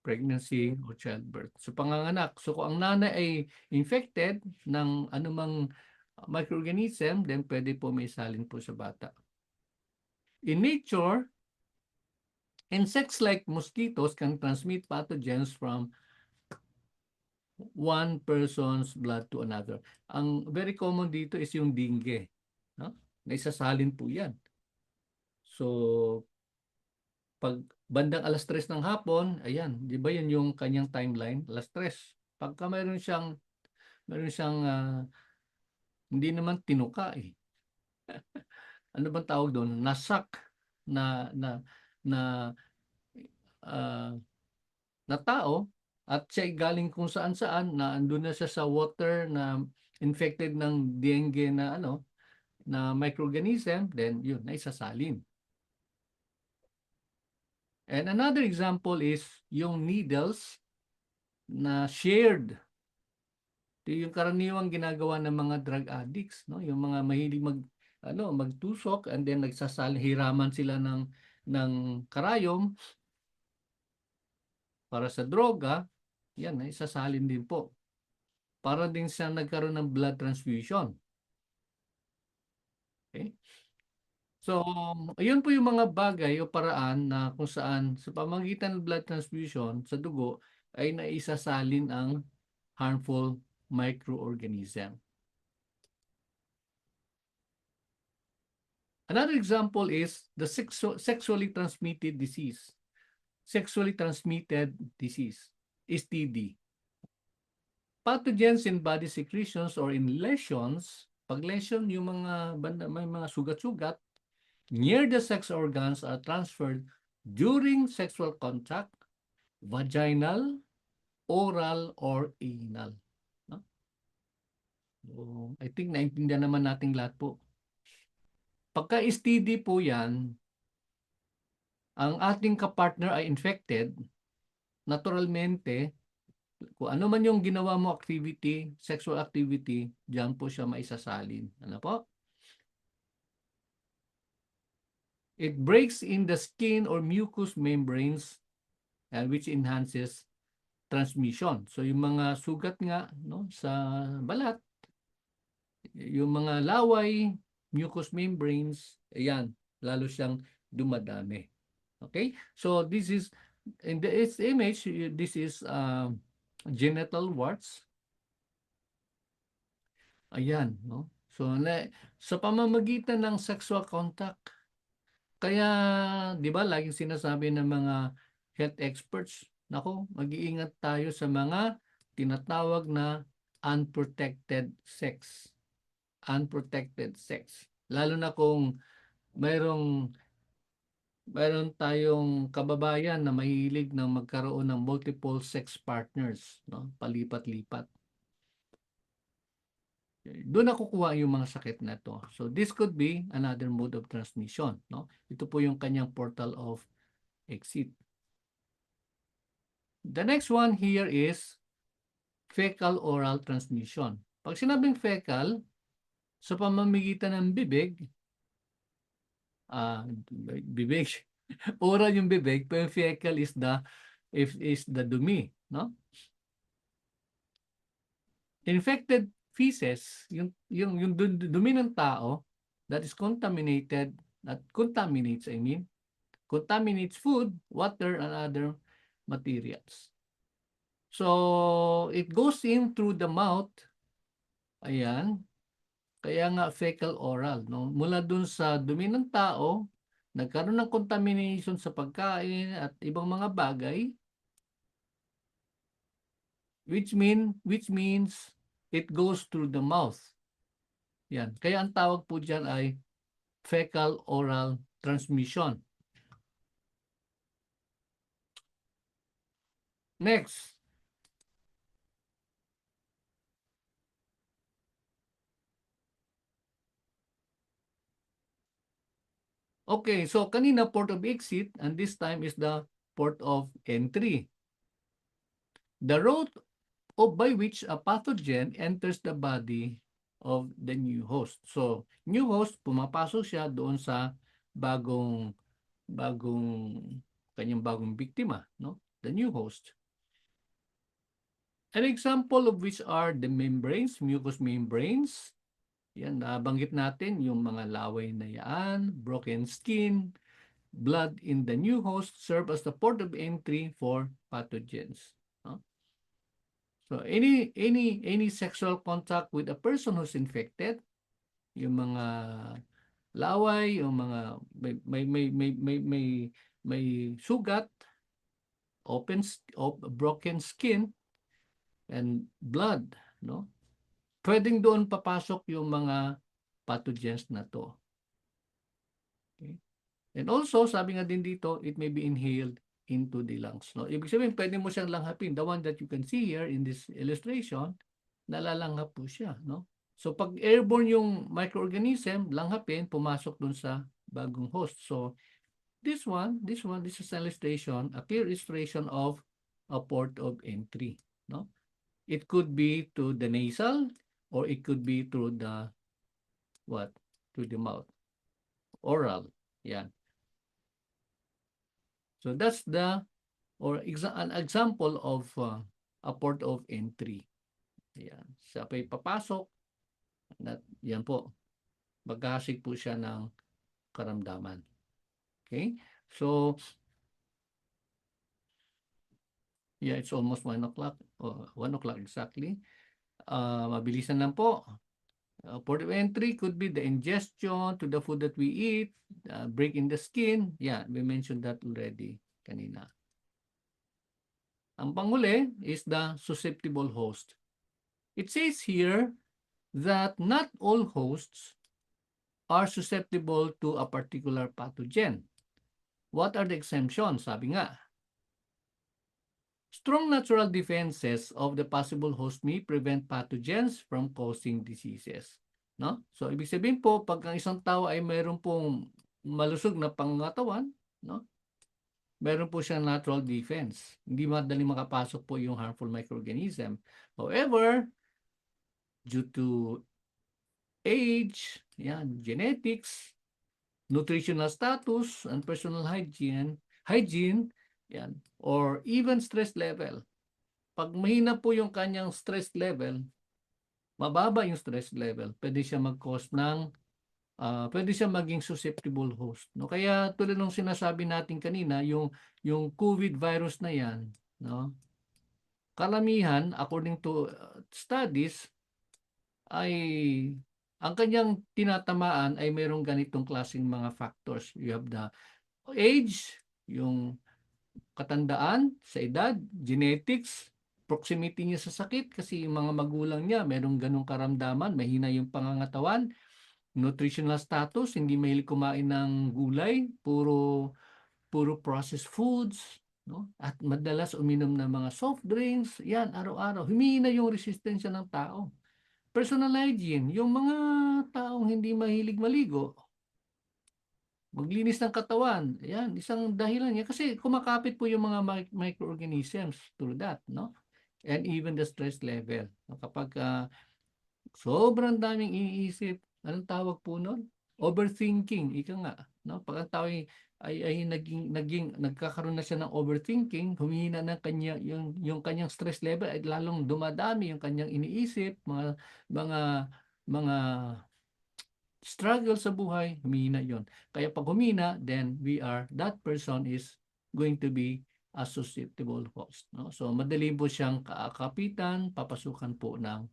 Pregnancy or childbirth. So panganganak. So kung ang nanay ay infected ng anumang microorganism, then pwede po may salin po sa bata. In nature, insects like mosquitoes can transmit pathogens from one person's blood to another. Ang very common dito is yung dengue. No? Naisasalin po yan. So, pag bandang alas 3 ng hapon, ayan, di ba yun yung kanyang timeline? Alas 3. Pagka mayroon siyang hindi naman tinuka eh. Ano bang tawag doon? Nasak na na na ah, na tao at siya galing kung saan-saan na andun na siya sa water na infected ng dengue na na microorganism, then yun, naisasalin. And another example is yung needles na shared. Ito yung karaniwang ginagawa ng mga drug addicts, no? Yung mga mahilig magtusok and then hiraman sila ng karayom para sa droga, yan, isasalin din po. Para din sa nagkaroon ng blood transfusion. Okay? So, ayun po yung mga bagay o paraan na kung saan sa pamamagitan ng blood transfusion sa dugo ay naisasalin ang harmful microorganism. Another example is the sexually transmitted disease. Sexually transmitted disease, STD. Pathogens in body secretions or in lesions, pag lesion yung may mga sugat-sugat, near the sex organs are transferred during sexual contact, vaginal, oral, or anal. No? So, I think naintindihan naman nating lahat po. Pagka STD po yan, ang ating kapartner ay infected, naturalmente, kung ano man yung ginawa mo activity, sexual activity, diyan po siya maisasalin. Ano po? It breaks in the skin or mucous membranes which enhances transmission. So yung mga sugat nga sa balat, yung mga laway, mucous membranes, ayan, lalo siyang dumadami. Okay? So this is, in this image, this is genital warts. Ayan, no? So sa pamamagitan ng sexual contact, kaya 'di ba laging sinasabi ng mga health experts, nako, mag-iingat tayo sa mga tinatawag na unprotected sex. Unprotected sex. Lalo na kung mayroon tayong kababayan na mahilig ng magkaroon ng multiple sex partners, no? Palipat-lipat. Doon nakukuha yung mga sakit na to. So this could be another mode of transmission, no? Ito po yung kanyang portal of exit. The next one here is fecal oral transmission. Pag sinabing fecal, sa pamamagitan ng bibig, bibig, oral yung bibig, pero fecal is the dumi, no? Infected feces, yung dumi ng tao that is contaminated, contaminates food, water, and other materials. So, it goes in through the mouth. Ayan. Kaya nga fecal oral. No? Mula dun sa dumi ng tao, nagkaroon ng contamination sa pagkain at ibang mga bagay, which means it goes through the mouth. Yan. Kaya ang tawag po dyan ay fecal oral transmission. Next. Okay, so kanina port of exit and this time is the port of entry. The route by which a pathogen enters the body of the new host. So, new host, pumapasok siya doon sa bagong bagong kanyang bagong biktima, no? The new host. An example of which are the membranes, mucous membranes. Yan, nabanggit natin yung mga laway na yan, broken skin, blood in the new host serve as the port of entry for pathogens. No? So any sexual contact with a person who's infected, yung mga laway, yung mga may sugat, broken skin and blood, no? Pwedeng doon papasok yung mga pathogens na to. Okay? And also, sabi nga din dito, it may be inhaled into the lungs. No? Ibig sabihin, pwede mo siyang langhapin. The one that you can see here in this illustration, nalalanghap po siya. No? So, pag airborne yung microorganism, langhapin, pumasok dun sa bagong host. So, this is an illustration, a clear illustration of a port of entry. No? It could be to the nasal or it could be through the what? Through the mouth. Oral. Yan. So that's an example of a port of entry. Yan. Sa pa'y papasok, yan po, maghahasig po siya ng karamdaman. Okay? So, yeah, it's almost 1 o'clock. 1 o'clock exactly. Mabilisan lang po. Port of entry could be the ingestion to the food that we eat, break in the skin. Yeah, we mentioned that already kanina. Ang panghuli is the susceptible host. It says here that not all hosts are susceptible to a particular pathogen. What are the exemptions? Sabi nga, strong natural defenses of the possible host may prevent pathogens from causing diseases. No? So, ibig sabihin po, pag ang isang tao ay mayroon pong malusog na pangangatawan, no? Meron po siyang natural defense. Hindi madaling makapasok po yung harmful microorganism. However, due to age, yan, genetics, nutritional status, and personal hygiene, yan, or even stress level. Pag mahina po yung kanyang stress level, mababa yung stress level, pwede siya mag-cause ng pwede siya maging susceptible host. No? Kaya tulad ng sinasabi natin kanina, yung COVID virus na yan, no? Karamihan, according to studies, ay ang kanyang tinatamaan ay mayroong ganitong klaseng mga factors. You have the age, yung katandaan sa edad, genetics, proximity niya sa sakit kasi yung mga magulang niya mayroong ganong karamdaman, mahina yung pangangatawan, nutritional status, hindi mahilig kumain ng gulay, puro processed foods, no? At madalas uminom ng mga soft drinks, yan, araw-araw. Humihina yung resistensya ng tao. Personal hygiene, yung mga taong hindi mahilig maligo, maglinis ng katawan, yan, isang dahilan niya. Kasi kumakapit po yung mga microorganisms through that, no? And even the stress level. Kapag sobrang daming iniisip. Anong tawag po nun? Overthinking, ika nga. No? Pag ang tao ay nagkakaroon na siya ng overthinking, humihina ng yung kanyang stress level ay lalong dumadami yung kanyang iniisip, mga mga struggle sa buhay, humihina yon. Kaya pag humina, then that person is going to be a susceptible host. No? So madali po siyang kaakapitan, papasukan po ng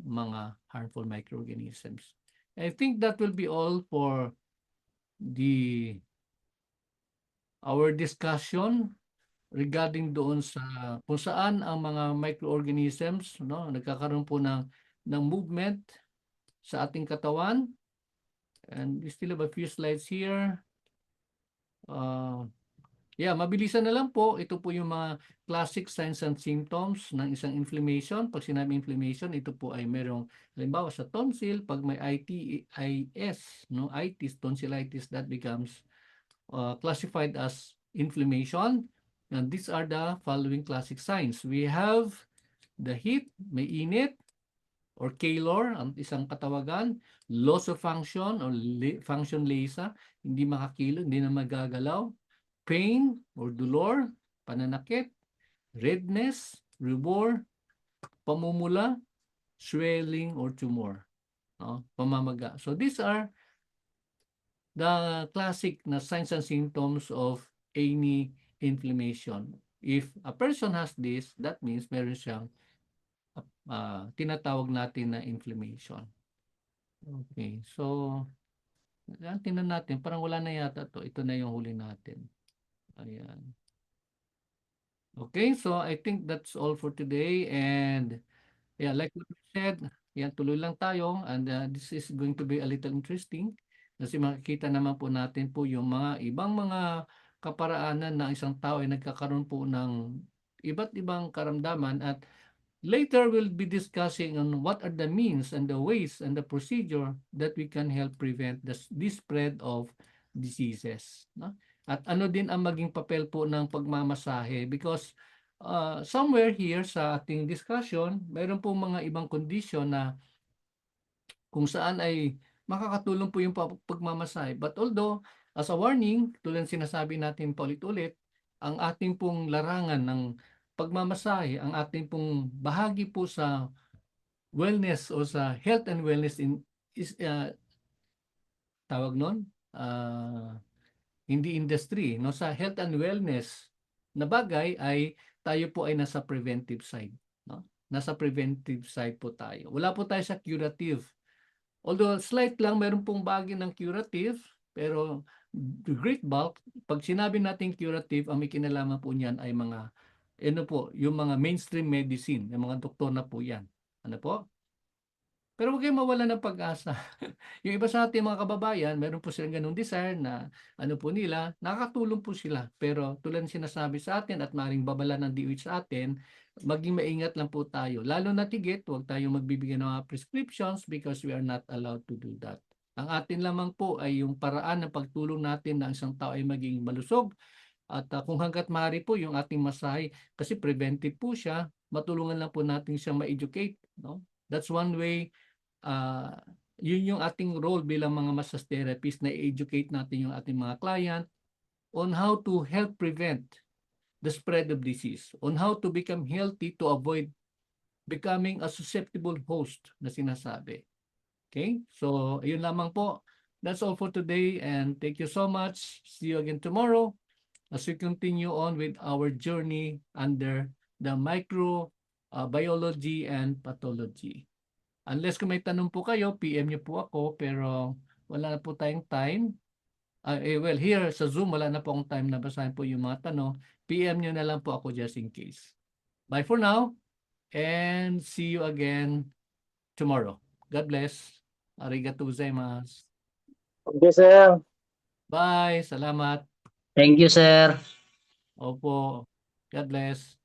mga harmful microorganisms. I think that will be all for our discussion regarding doon sa kung saan ang mga microorganisms nagkakaroon po ng movement sa ating katawan. And we still have a few slides here. Mabilisan na lang po. Ito po yung mga classic signs and symptoms ng isang inflammation. Pag sinabi inflammation, ito po ay merong, halimbawa sa tonsil, pag may itis, tonsillitis, that becomes classified as inflammation. And these are the following classic signs. We have the heat, may init, or calor, ang isang katawagan, loss of function or function lesa, hindi makakilo, hindi na magagalaw, pain or dolor, pananakit, redness, rubor, pamumula, swelling or tumor, no? Pamamaga. So these are the classic na signs and symptoms of any inflammation. If a person has this, that means meron siyang tinatawag natin na inflammation. Okay, so tingnan natin, parang wala na yata to. Ito na yung huli natin. Ayan. Okay, so I think that's all for today. And yeah, like what we said, yan, tuloy lang tayo. And this is going to be a little interesting. Kasi makikita naman po natin po yung mga ibang mga kaparaanan na isang tao ay nagkakaroon po ng iba't ibang karamdaman. At later we'll be discussing on what are the means and the ways and the procedure that we can help prevent this spread of diseases. No? At ano din ang maging papel po ng pagmamasahe, because somewhere here sa ating discussion, mayroon po mga ibang condition na kung saan ay makakatulong po yung pagmamasahe. But although, as a warning, tulad sinasabi natin paulit-ulit, ang ating pong larangan ng pagmamasahe, ang ating pong bahagi po sa wellness o sa health and wellness is tawag nun, hindi industry, no? Sa health and wellness na bagay ay tayo po ay nasa preventive side, no? Nasa preventive side po tayo. Wala po tayo sa curative. Although slight lang, meron pong bagay ng curative, pero the great bulk, pag sinabi natin curative, ang may kinalaman po niyan ay mga, ano po, yung mga mainstream medicine, yung mga doktor na po yan. Ano po? Pero huwag kayong mawala ng pag-asa. Yung iba sa ating mga kababayan, meron po silang ganung desire na ano po nila, nakakatulong po sila. Pero tulad ng sinasabi sa atin at maring babala ng DOH sa atin, maging maingat lang po tayo. Lalo na tigit, huwag tayong magbibigay ng mga prescriptions because we are not allowed to do that. Ang atin lamang po ay yung paraan ng pagtulong natin na isang tao ay maging malusog. At kung hanggat maaari po yung ating masahe, kasi preventive po siya, matulungan lang po natin siyang ma-educate. No? That's one way. Yun yung ating role bilang mga massage therapist, na educate natin yung ating mga client on how to help prevent the spread of disease, on how to become healthy to avoid becoming a susceptible host na sinasabi. Okay? So, ayun lamang po. That's all for today and thank you so much. See you again tomorrow as we continue on with our journey under the microbiology and pathology. Unless kung may tanong po kayo, PM niyo po ako, pero wala na po tayong time. Well, here sa Zoom, wala na po akong time na basahin po yung mga tanong. PM niyo na lang po ako just in case. Bye for now, and see you again tomorrow. God bless. Arigatou gozaimasu. Okay, sir. Bye. Salamat. Thank you, sir. Opo. God bless.